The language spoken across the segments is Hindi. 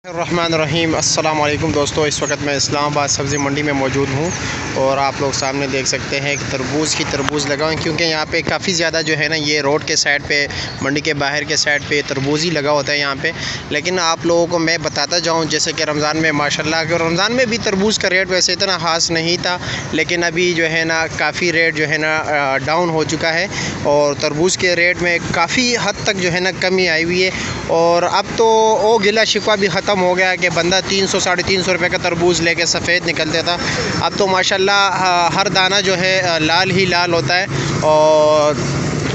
रहमानिर्रहीम। अस्सलाम वालेकुम दोस्तों, इस वक्त मैं इस्लामाबाद सब्ज़ी मंडी में मौजूद हूँ और आप लोग सामने देख सकते हैं कि तरबूज़ लगा हुआ है, क्योंकि यहाँ पे काफ़ी ज़्यादा जो है ना ये रोड के साइड पे, मंडी के बाहर के साइड पे तरबूज़ ही लगा होता है यहाँ पे। लेकिन आप लोगों को मैं बताता जाऊँ, जैसे कि रमज़ान में माशाल्लाह कि रमज़ान में भी तरबूज़ का रेट वैसे इतना ख़ास नहीं था, लेकिन अभी जो है ना काफ़ी रेट जो है ना डाउन हो चुका है और तरबूज़ के रेट में काफ़ी हद तक जो है ना कमी आई हुई है। और अब तो वो गिला शिकवा भी ख़त्म हो गया कि बंदा 300 साढ़े 300 रुपये का तरबूज़ लेके सफ़ेद निकलता था। अब तो माशाल्लाह हर दाना जो है लाल ही लाल होता है और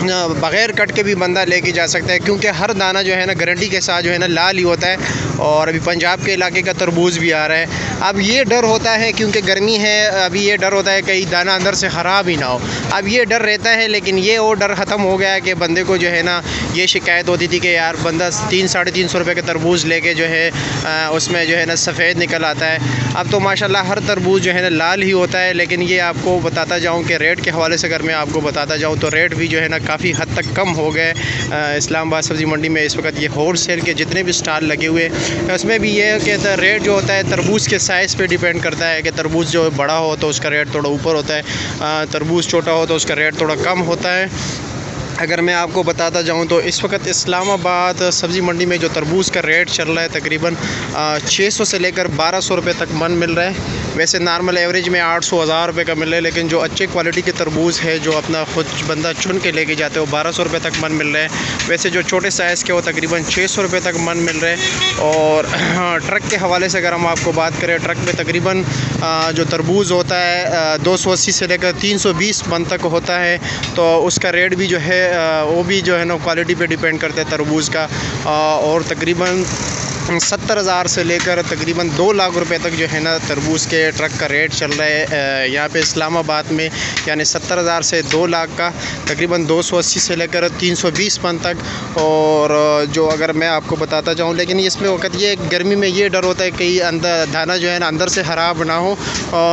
बग़ैर कट के भी बंदा लेके जा सकता है, क्योंकि हर दाना जो है ना गारंटी के साथ जो है ना लाल ही होता है। और अभी पंजाब के इलाके का तरबूज़ भी आ रहा है। अब ये डर होता है क्योंकि गर्मी है, अभी ये डर होता है कहीं दाना अंदर से ख़राब ही ना हो। अब ये डर रहता है, लेकिन ये वो डर ख़त्म हो गया है कि बंदे को जो है ना ये शिकायत होती थी कि यार बंदा 300 साढ़े 300 रुपये का तरबूज़ लेके जो है उसमें जो है ना सफ़ेद निकल आता है। अब तो माशाल्लाह हर तरबूज़ जो है ना लाल ही होता है। लेकिन ये आपको बताता जाऊँ कि रेट के हवाले से अगर मैं आपको बताता जाऊँ तो रेट भी जो है ना काफ़ी हद तक कम हो गए। इस्लामाबाद सब्ज़ी मंडी में इस वक्त ये होल सेल के जितने भी स्टॉल लगे हुए उसमें भी ये है कि रेट जो होता है तरबूज़ के साइज़ पे डिपेंड करता है कि तरबूज़ जो बड़ा हो तो उसका रेट थोड़ा ऊपर होता है, तरबूज़ छोटा हो तो उसका रेट थोड़ा कम होता है। अगर मैं आपको बताता जाऊं तो इस वक्त इस्लामाबाद सब्ज़ी मंडी में जो तरबूज़ का रेट चल रहा है तकरीबन 600 से लेकर 1200 रुपये तक मन मिल रहा है। वैसे नॉर्मल एवरेज में 800 हज़ार रुपये का मिल रहा है, लेकिन जो अच्छे क्वालिटी के तरबूज़ है जो अपना खुद बंदा चुन के लेके जाते हैं वो 1200 रुपये तक मन मिल रहा है। वैसे जो छोटे साइज़ के वो तकरीबन 600 रुपये तक मन मिल रहे हैं। और ट्रक के हवाले से अगर हम आपको बात करें, ट्रक में तकरीबन जो तरबूज़ होता है 280 से लेकर 320 मन तक होता है, तो उसका रेट भी जो है वो भी जो है ना क्वालिटी पे डिपेंड करता है तरबूज़ का। और तकरीबन 70,000 से लेकर तकरीबन 2 लाख रुपए तक जो है ना तरबूज़ के ट्रक का रेट चल रहा है यहाँ पे इस्लामाबाद में। यानी 70,000 से 2 लाख का तकरीबन 280 से लेकर 320 मन तक। और जो अगर मैं आपको बताता जाऊँ, लेकिन इसमें वक्त ये गर्मी में ये डर होता है कि अंदर दाना जो है ना अंदर से ख़राब ना हो।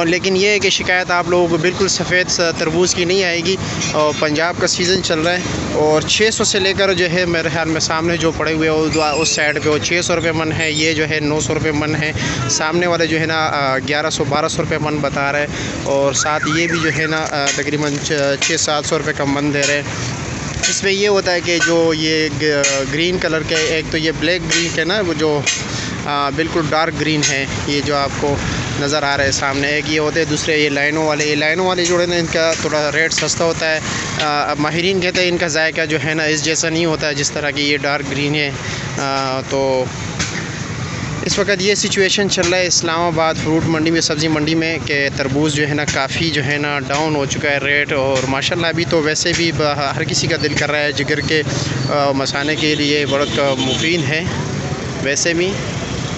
लेकिन ये है कि शिकायत आप लोगों को बिल्कुल सफ़ेद तरबूज़ की नहीं आएगी। और पंजाब का सीज़न चल रहा है और 600 से लेकर जो है मेरे ख्याल में सामने जो पड़े हुए उस साइड पे वो 600 रुपये मन है, ये जो है 900 रुपये मन है। सामने वाले जो है ना 1100-1200 रुपये मन बता रहे हैं। और साथ ये भी जो है ना तकरीबन 600-700 रुपये का मन दे रहे हैं। इसमें ये होता है कि जो ये ग्रीन कलर के, एक तो ये ब्लैक ग्रीन के ना वो जो बिल्कुल डार्क ग्रीन है, ये जो आपको नज़र आ रहा है सामने, एक ये होते हैं। दूसरे ये लाइनों वाले जो है ना इनका थोड़ा रेट सस्ता होता है। माहिरीन कहते हैं इनका जायका जो है ना इस जैसा नहीं होता है जिस तरह की ये डार्क ग्रीन है। तो इस वक्त ये सिचुएशन चल रहा है इस्लामाबाद फ्रूट मंडी में, सब्ज़ी मंडी में, कि तरबूज़ जो है ना काफ़ी जो है ना डाउन हो चुका है रेट। और माशाल्लाह अभी तो वैसे भी हर किसी का दिल कर रहा है, जिगर के मसाने के लिए बहुत मुफीद है वैसे भी।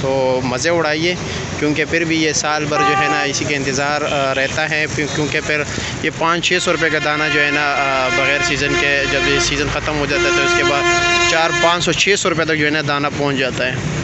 तो मज़े उड़ाइए, क्योंकि फिर भी ये साल भर जो है ना इसी के इंतज़ार रहता है, क्योंकि फिर ये 500-600 रुपये का दाना जो है ना बग़ैर सीज़न के, जब ये सीज़न ख़त्म हो जाता है तो उसके बाद 400-500-600 रुपये तक जो है ना दाना पहुंच जाता है।